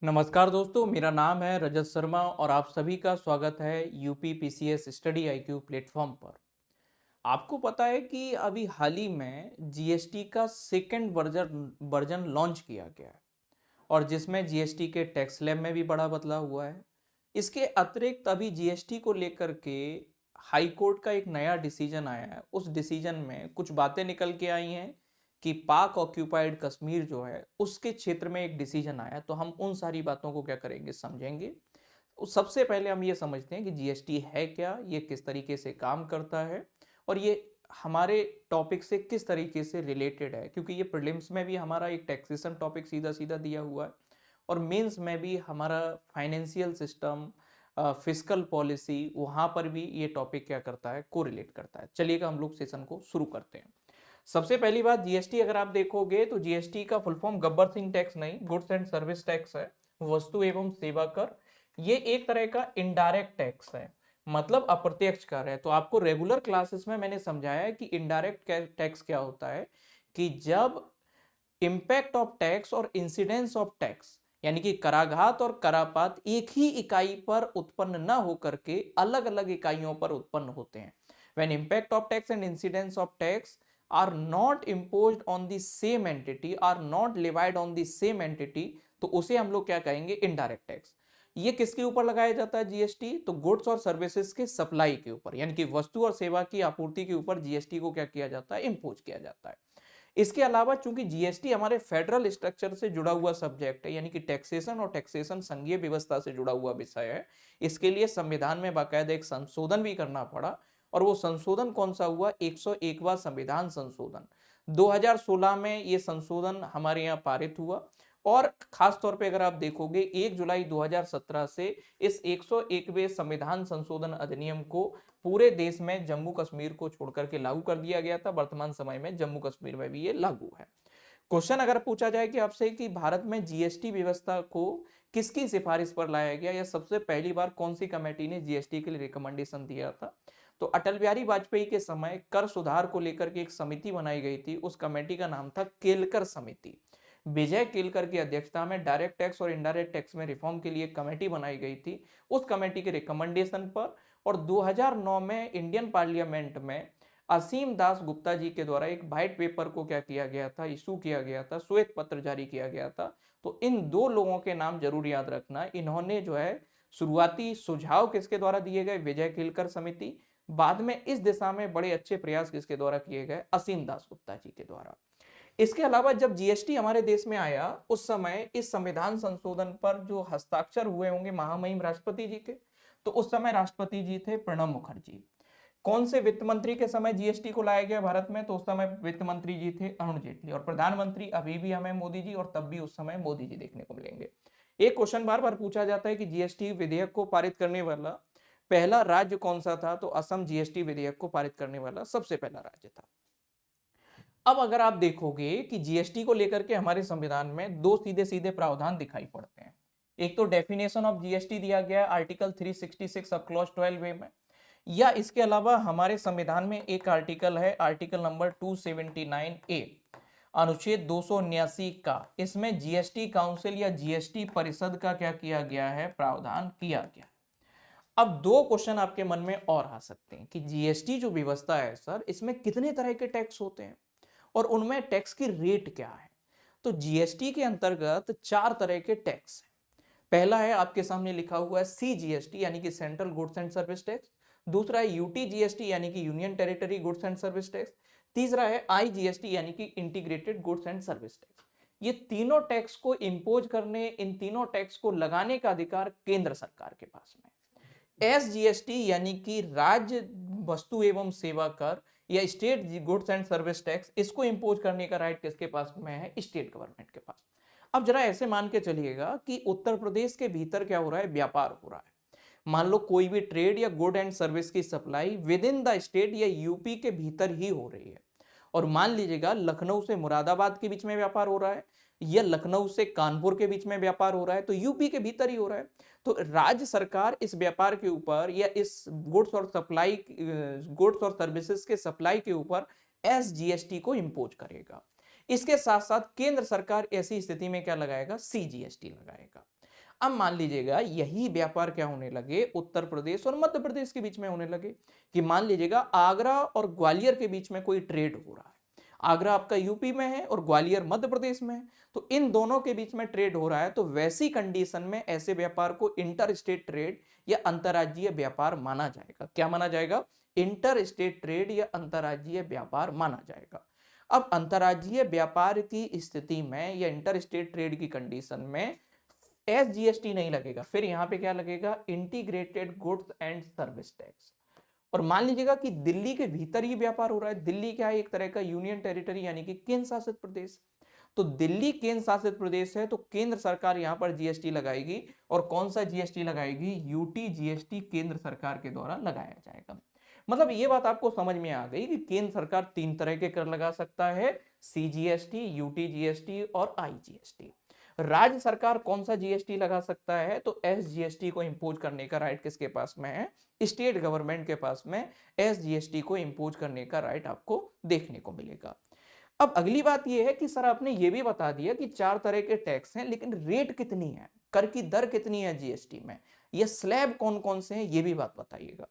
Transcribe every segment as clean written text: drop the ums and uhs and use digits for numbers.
नमस्कार दोस्तों, मेरा नाम है रजत शर्मा और आप सभी का स्वागत है UP PCS study IQ platform पर। आपको पता है कि अभी हाल ही में जीएसटी का सेकंड वर्जन वर्जन लॉन्च किया गया है और जिसमें जीएसटी के टैक्स स्लैब में भी बड़ा बदलाव हुआ है। इसके अतिरिक्त अभी जीएसटी को लेकर के हाई कोर्ट का एक नया डिसीजन आया है। उस डिसीजन में कुछ बातें निकल के आई हैं कि पाक ऑक्यूपाइड कश्मीर जो है उसके क्षेत्र में एक डिसीजन आया है। तो हम उन सारी बातों को क्या करेंगे, समझेंगे। सबसे पहले हम ये समझते हैं कि जीएसटी है क्या, ये किस तरीके से काम करता है और ये हमारे टॉपिक से किस तरीके से रिलेटेड है, क्योंकि ये प्रीलिम्स में भी हमारा एक टैक्सेशन टॉपिक सीधा सीधा दिया हुआ है और मेंस में भी हमारा फाइनेंशियल सिस्टम, फिस्कल पॉलिसी, वहाँ पर भी ये टॉपिक क्या करता है, कोरिलेट करता है। चलिएगा हम लोग सेशन को शुरू करते हैं। सबसे पहली बात, जीएसटी अगर आप देखोगे तो जीएसटी का full form Gabbar Singh tax नहीं, गुड्स एंड सर्विस टैक्स है, वस्तु एवं सेवा कर। ये एक तरह का इनडायरेक्ट टैक्स है, मतलब अप्रत्यक्ष कर है। तो आपको रेगुलर क्लासेस में मैंने समझाया है कि इनडायरेक्ट टैक्स क्या होता है, कि जब इम्पैक्ट ऑफ टैक्स और इंसिडेंस ऑफ टैक्स यानी कि कराघात और करापात एक ही इकाई पर उत्पन्न न होकर के अलग अलग इकाइयों पर उत्पन्न होते हैं। When impact of tax and incidence of tax are not imposed on the same entity, are not levied on the same entity, तो उसे हम लोग क्या कहेंगे, इनडायरेक्ट टैक्स। ये किसके ऊपर लगाया जाता है जीएसटी, तो गुड्स और सर्विसेज के सप्लाई के ऊपर, यानी कि वस्तु और सेवा की आपूर्ति के ऊपर जीएसटी को क्या किया जाता है, इम्पोज किया जाता है। इसके अलावा चूंकि जीएसटी हमारे फेडरल स्ट्रक्चर से जुड़ा हुआ सब्जेक्ट है, यानी कि टैक्सेशन और टैक्सेशन संघीय व्यवस्था से जुड़ा हुआ विषय है, इसके लिए संविधान में बाकायदा एक संशोधन भी करना पड़ा। और वो संशोधन कौन सा हुआ, 101वां संविधान संशोधन 2016 में ये संशोधन हमारे यहाँ पारित हुआ। और खास तौर पे अगर आप देखोगे 1 जुलाई 2017 से इस 101वें संविधान संशोधन अधिनियम को पूरे देश में जम्मू कश्मीर को छोड़कर के लागू कर दिया गया था। वर्तमान समय में जम्मू कश्मीर में भी ये लागू है। क्वेश्चन अगर पूछा जाए कि आपसे कि भारत में जीएसटी व्यवस्था को किसकी सिफारिश पर लाया गया या सबसे पहली बार कौन सी कमेटी ने जीएसटी के लिए रिकमेंडेशन दिया था, तो अटल बिहारी वाजपेयी के समय कर सुधार को लेकर के एक समिति बनाई गई थी। उस कमेटी का नाम था केलकर समिति। विजय केलकर की अध्यक्षता में डायरेक्ट टैक्स और इनडायरेक्ट टैक्स में रिफॉर्म के लिए कमेटी बनाई गई थी। उस कमेटी के रिकमेंडेशन पर और 2009 में इंडियन पार्लियामेंट में असीम दास गुप्ता जी के द्वारा एक व्हाइट पेपर को क्या किया गया था, इशू किया गया था, श्वेत पत्र जारी किया गया था। तो इन दो लोगों के नाम जरूर याद रखना। इन्होंने जो है शुरुआती सुझाव किसके द्वारा दिए गए, विजय केलकर समिति। बाद में इस दिशा में बड़े अच्छे प्रयास किसके द्वारा किए गए, असीम दास गुप्ता जी के द्वारा। इसके अलावा जब जीएसटी हमारे देश में आया उस समय इस संविधान संशोधन पर जो हस्ताक्षर हुए होंगे महामहिम राष्ट्रपति जी के, तो उस समय राष्ट्रपति जी थे प्रणब मुखर्जी। कौन से वित्त मंत्री के समय जीएसटी को लाया गया भारत में, तो उस समय वित्त मंत्री जी थे अरुण जेटली। और प्रधानमंत्री अभी भी हमें मोदी जी, और तब भी उस समय मोदी जी देखने को मिलेंगे। एक क्वेश्चन बार बार पूछा जाता है कि जीएसटी विधेयक को पारित करने वाला पहला राज्य कौन सा था, तो असम जीएसटी विधेयक को पारित करने वाला सबसे पहला राज्य था। अब अगर आप देखोगे कि जीएसटी को लेकर के हमारे संविधान में दो सीधे सीधे प्रावधान दिखाई पड़ते हैं। एक तो डेफिनेशन ऑफ जीएसटी दिया गया है आर्टिकल 366 सब क्लॉज 12 में, या इसके अलावा हमारे संविधान में एक आर्टिकल है, आर्टिकल नंबर 279A, अनुच्छेद 279 का। इसमें जीएसटी काउंसिल या जीएसटी परिषद का क्या किया गया है, प्रावधान किया गया। अब दो क्वेश्चन आपके मन में और आ सकते हैं कि जीएसटी जो व्यवस्था है सर, इसमें कितने तरह के टैक्स होते हैं और उनमें टैक्स की रेट क्या है। तो जीएसटी के अंतर्गत चार तरह के टैक्स हैं। पहला है आपके सामने लिखा हुआ है सीजीएसटी यानी कि central goods and service tax. दूसरा है यूटीजीएसटी यानी कि union territory goods and service tax. तीसरा है आईजीएसटी यानी कि integrated goods and service tax. ये तीनों टैक्स को इंपोज करने, इन तीनों टैक्स को लगाने का अधिकार केंद्र सरकार के पास में। एसजीएसटी यानी कि राज्य वस्तु एवं सेवा कर या state goods and service tax, इसको इंपोज करने का राइट किसके पास में है, स्टेट गवर्नमेंट के पास। अब जरा ऐसे मान के चलिएगा कि उत्तर प्रदेश के भीतर क्या हो रहा है, व्यापार हो रहा है। मान लो कोई भी ट्रेड या गुड एंड सर्विस की supply with in the state या यूपी के भीतर ही हो रही है। और मान लीजिएगा लखनऊ से मुरादाबाद के बीच में व्यापार हो रहा है या लखनऊ से कानपुर के बीच में व्यापार हो रहा है, तो यूपी के भीतर ही हो रहा है। तो राज्य सरकार इस व्यापार के ऊपर या इस गुड्स और सर्विसेज के सप्लाई के ऊपर एसजीएसटी को इंपोज करेगा। इसके साथ साथ केंद्र सरकार ऐसी स्थिति में क्या लगाएगा, सीजीएसटी लगाएगा। अब मान लीजिएगा यही व्यापार क्या होने लगे उत्तर प्रदेश और मध्य प्रदेश के बीच में होने लगे कि मान लीजिएगा आगरा और ग्वालियर के बीच में कोई ट्रेड हो रहा है। आगरा आपका यूपी में है और ग्वालियर मध्य प्रदेश में है, तो इन दोनों के बीच में ट्रेड हो रहा है, तो वैसी कंडीशन में ऐसे व्यापार को इंटर स्टेट ट्रेड या अंतर्राज्यीय व्यापार माना जाएगा। क्या माना जाएगा? इंटर स्टेट ट्रेड या अंतर्राज्यीय व्यापार माना जाएगा। अब अंतर्राज्यीय व्यापार की स्थिति में या इंटर स्टेट ट्रेड की कंडीशन में एसजीएसटी नहीं लगेगा, फिर यहां पे क्या लगेगा? Integrated goods and service tax. और मान लीजिएगा कि दिल्ली के भीतर ही व्यापार हो रहा है। दिल्ली क्या है? एक तरह का यूनियन टेरिटरी यानी कि केंद्र शासित प्रदेश। तो दिल्ली केंद्र शासित प्रदेश है, तो केंद्र सरकार यहां पर जीएसटी लगाएगी। और कौन सा जीएसटी लगाएगी? यूटी जीएसटी केंद्र सरकार के द्वारा लगाया जाएगा। मतलब ये बात आपको समझ में आ गई कि केंद्र सरकार 3 तरह के कर लगा सकता है, सीजीएसटी, यूटी जीएसटी और आईजीएसटी। राज्य सरकार कौन सा जीएसटी लगा सकता है? तो एसजीएसटी को इंपोज करने का राइट किसके पास में है? स्टेट गवर्नमेंट के पास में एसजीएसटी को इंपोज करने का राइट आपको देखने को मिलेगा। अब अगली बात यह है कि सर आपने ये भी बता दिया कि 4 तरह के टैक्स हैं, लेकिन रेट कितनी है, कर की दर कितनी है जीएसटी में, ये स्लैब कौन कौन से हैं, ये भी बात बताइएगा।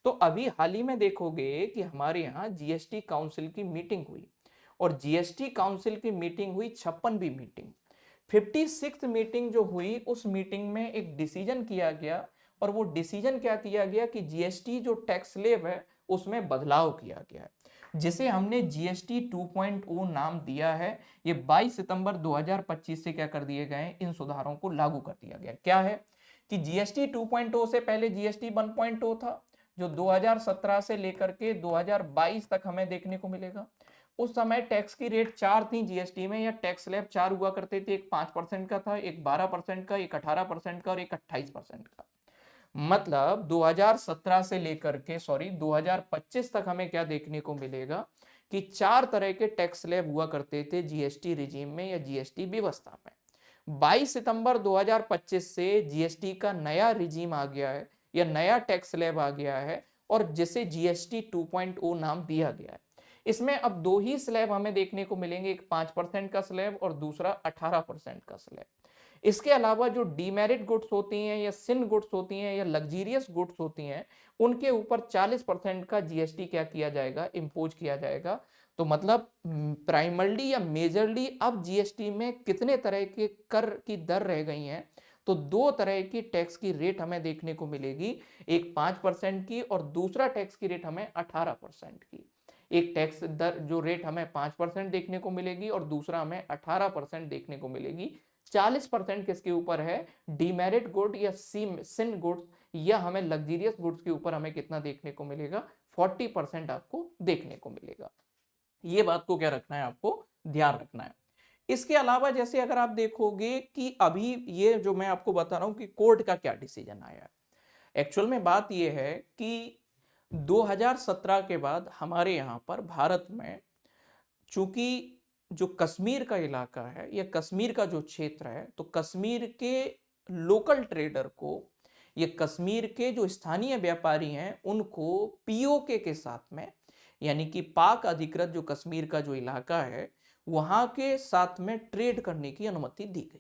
तो अभी हाल ही में देखोगे कि हमारे यहाँ जीएसटी काउंसिल की मीटिंग हुई और जीएसटी काउंसिल की मीटिंग हुई 56वीं मीटिंग। 56th मीटिंग जो हुई उस मीटिंग में एक डिसीजन किया गया और वो डिसीजन क्या किया गया कि जीएसटी जो टैक्स स्लैब है उसमें बदलाव किया गया है, जिसे हमने जीएसटी 2.0 नाम दिया है। ये 22 सितंबर 2025 से क्या कर दिए गए? इन सुधारों को लागू कर दिया गया। क्या है कि जीएसटी 2.0 से पहले जीएसटी 1.0 था, जो 2017 से लेकर के 2022 तक हमें देखने को मिलेगा। उस समय टैक्स की रेट 4 थी जीएसटी में, या टैक्स स्लैब 4 हुआ करते थे। एक 5% का था, एक 12% का, एक 18% का और एक 28% का। मतलब 2017 से लेकर के 2025 तक हमें क्या देखने को मिलेगा कि 4 तरह के टैक्स स्लैब हुआ करते थे जीएसटी रिजीम में या जीएसटी व्यवस्था में। 22 सितंबर 2025 से जीएसटी का नया रिजीम आ गया है या नया टैक्स स्लैब आ गया है और जिसे जीएसटी 2.0 नाम दिया गया है। इसमें अब 2 ही स्लैब हमें देखने को मिलेंगे, एक 5% का स्लैब और दूसरा 18% का स्लैब। इसके अलावा जो डीमेरिट गुड्स होती हैं या सिन गुड्स होती हैं या लग्जीरियस गुड्स होती हैं, उनके ऊपर 40% का जीएसटी क्या किया जाएगा? इंपोज किया जाएगा। तो मतलब प्राइमरली या मेजरली अब जीएसटी में कितने तरह के कर की दर रह गई हैं? तो 2 तरह की टैक्स की रेट हमें देखने को मिलेगी, एक 5% की और दूसरा टैक्स की रेट हमें 18% की। एक टैक्स दर जो रेट हमें 5% देखने को मिलेगी और दूसरा हमें 18% देखने को मिलेगी। 40% किसके ऊपर है? डीमेरिट गुड या सिन गुड्स या हमें लग्जरियस गुड्स के ऊपर हमें कितना देखने को मिलेगा? 40% आपको देखने को मिलेगा। ये बात को क्या रखना है? आपको ध्यान रखना है। इसके अलावा जैसे अगर आप देखोगे कि अभी ये जो मैं आपको बता रहा हूं कि कोर्ट का क्या डिसीजन आया है, एक्चुअल में बात ये है कि 2017 के बाद हमारे यहाँ पर भारत में चूंकि जो कश्मीर का इलाका है या कश्मीर का जो क्षेत्र है, तो कश्मीर के लोकल ट्रेडर को, ये कश्मीर के जो स्थानीय व्यापारी हैं उनको पीओके के साथ में, यानी कि पाक अधिकृत जो कश्मीर का जो इलाका है वहां के साथ में ट्रेड करने की अनुमति दी गई।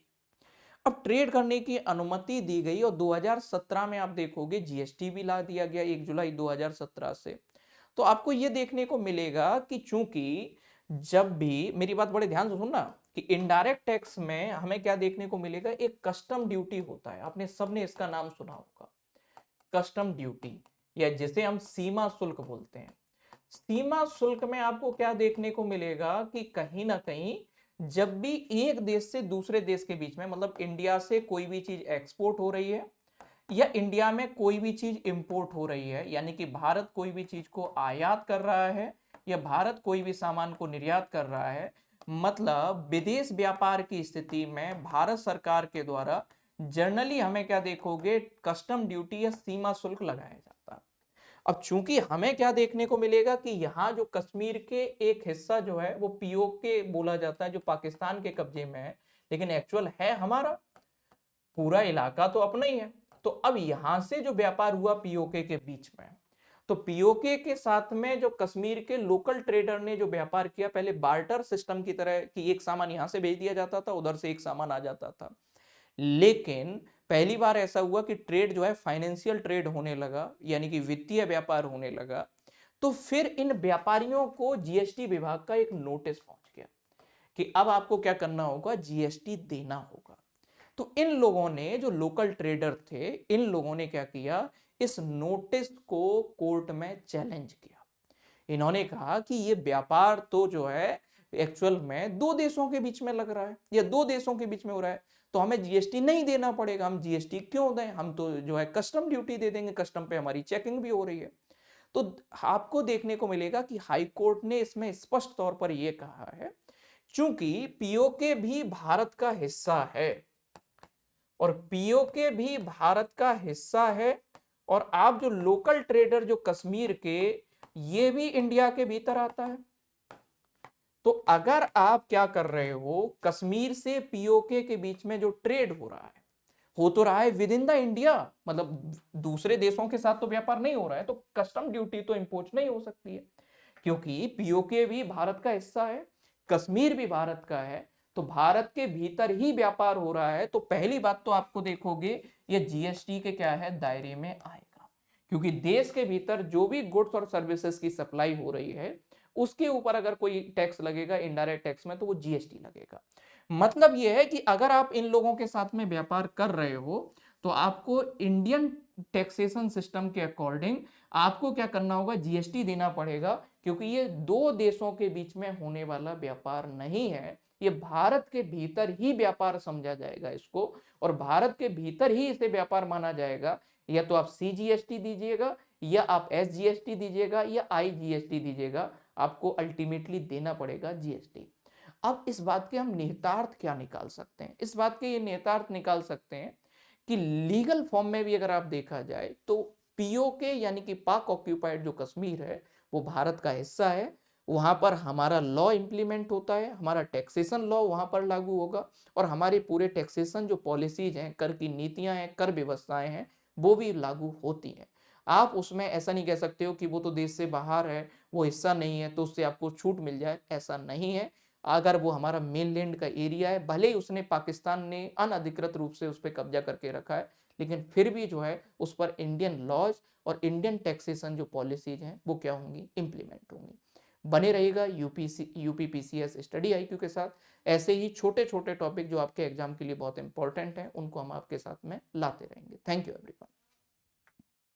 अब ट्रेड करने की अनुमति दी गई और 2017 में आप देखोगे जीएसटी भी ला दिया गया 1 जुलाई 2017 से। तो आपको यह देखने को मिलेगा कि चूंकि जब भी, मेरी बात बड़े ध्यान से सुनना, कि इनडायरेक्ट टैक्स में हमें क्या देखने को मिलेगा? एक कस्टम ड्यूटी होता है, आपने सबने इसका नाम सुना होगा, कस्टम ड्यूटी, या जिसे हम सीमा शुल्क बोलते हैं। सीमा शुल्क में आपको क्या देखने को मिलेगा कि कहीं ना कहीं जब भी एक देश से दूसरे देश के बीच में, मतलब इंडिया से कोई भी चीज एक्सपोर्ट हो रही है या इंडिया में कोई भी चीज इंपोर्ट हो रही है, यानी कि भारत कोई भी चीज को आयात कर रहा है या भारत कोई भी सामान को निर्यात कर रहा है, मतलब विदेश व्यापार की स्थिति में भारत सरकार के द्वारा जनरली हमें क्या देखोगे? कस्टम ड्यूटी या सीमा शुल्क लगाया जाता है। अब चूंकि हमें क्या देखने को मिलेगा कि यहाँ जो कश्मीर के एक हिस्सा जो है वो पीओके बोला जाता है, जो पाकिस्तान के कब्जे में है, लेकिन एक्चुअल है हमारा, पूरा इलाका तो अपना ही है। तो अब यहां से जो व्यापार हुआ पीओके के बीच में, तो पीओके के साथ में जो कश्मीर के लोकल ट्रेडर ने जो व्यापार किया, पहले बार्टर सिस्टम की तरह कि एक सामान यहां से भेज दिया जाता था, उधर से एक सामान आ जाता था। लेकिन पहली बार ऐसा हुआ कि ट्रेड जो है फाइनेंशियल ट्रेड होने लगा, यानी कि वित्तीय व्यापार होने लगा, तो फिर इन व्यापारियों को जीएसटी विभाग का एक नोटिस पहुंच गया कि अब आपको क्या करना होगा, जीएसटी देना होगा। तो इन लोगों ने, जो लोकल ट्रेडर थे, इन लोगों ने क्या किया, इस नोटिस को कोर्ट में चैलेंज किया। इन्होंने कहा कि ये व्यापार तो जो है एक्चुअल में दो देशों के बीच में लग रहा है या दो देशों के बीच में हो रहा है, तो हमें जीएसटी नहीं देना पड़ेगा। हम जीएसटी क्यों दें, हम तो जो है कस्टम ड्यूटी दे देंगे, कस्टम पे हमारी चेकिंग भी हो रही है। तो आपको देखने को मिलेगा कि हाई कोर्ट ने इसमें स्पष्ट तौर पर यह कहा है, चूंकि पीओके भी भारत का हिस्सा है और पीओके भी भारत का हिस्सा है, और आप जो लोकल ट्रेडर जो कश्मीर के, ये भी इंडिया के भीतर आता है। तो अगर आप क्या कर रहे हो, कश्मीर से पीओके के बीच में जो ट्रेड हो रहा है, हो तो रहा है विद इन द इंडिया, मतलब दूसरे देशों के साथ तो व्यापार नहीं हो रहा है, तो कस्टम ड्यूटी तो इंपोज नहीं हो सकती है, क्योंकि पीओके भी भारत का हिस्सा है, कश्मीर भी भारत का है, तो भारत के भीतर ही व्यापार हो रहा है। तो पहली बात तो आपको देखोगे ये जीएसटी के क्या है, दायरे में आएगा, क्योंकि देश के भीतर जो भी गुड्स और सर्विसेज की सप्लाई हो रही है, उसके ऊपर अगर कोई टैक्स लगेगा इनडायरेक्ट टैक्स में, तो वो जीएसटी लगेगा। मतलब यह है कि अगर आप इन लोगों के साथ में व्यापार कर रहे हो, तो आपको इंडियन टैक्सेशन सिस्टम के अकॉर्डिंग आपको क्या करना होगा, जीएसटी देना पड़ेगा, क्योंकि ये दो देशों के बीच में होने वाला व्यापार नहीं है, ये भारत के भीतर ही व्यापार समझा जाएगा इसको, और भारत के भीतर ही इसे व्यापार माना जाएगा। या तो आप सीजीएसटी दीजिएगा, या आप एसजीएसटी दीजिएगा, या आईजीएसटी दीजिएगा, आपको अल्टीमेटली देना पड़ेगा जीएसटी। अब इस बात के हम निहितार्थ क्या निकाल सकते हैं, इस बात के ये निहितार्थ निकाल सकते हैं कि लीगल फॉर्म में भी अगर आप देखा जाए तो पीओके यानी कि पाक ऑक्यूपाइड जो कश्मीर है वो भारत का हिस्सा है, वहां पर हमारा लॉ इंप्लीमेंट होता है, हमारा टैक्सेशन लॉ वहां पर लागू होगा, और हमारे पूरे टैक्सेशन जो पॉलिसीज हैं, कर की नीतियां हैं, कर व्यवस्थाएं हैं, वो भी लागू होती हैं। आप उसमें ऐसा नहीं कह सकते हो कि वो तो देश से बाहर है, वो हिस्सा नहीं है, तो उससे आपको छूट मिल जाए, ऐसा नहीं है। अगर वो हमारा मेनलैंड का एरिया है, भले ही उसने पाकिस्तान ने अनधिकृत रूप से उस पर कब्जा करके रखा है, लेकिन फिर भी जो है उस पर इंडियन लॉज और इंडियन टैक्सेशन जो पॉलिसीज हैं वो क्या होंगी, इंप्लीमेंट होंगी। बने रहेगा यूपीपीसीएस स्टडी आईक्यू के साथ। ऐसे ही छोटे छोटे टॉपिक जो आपके एग्जाम के लिए बहुत इंपॉर्टेंट हैं, उनको हम आपके साथ में लाते रहेंगे। Thank you everyone.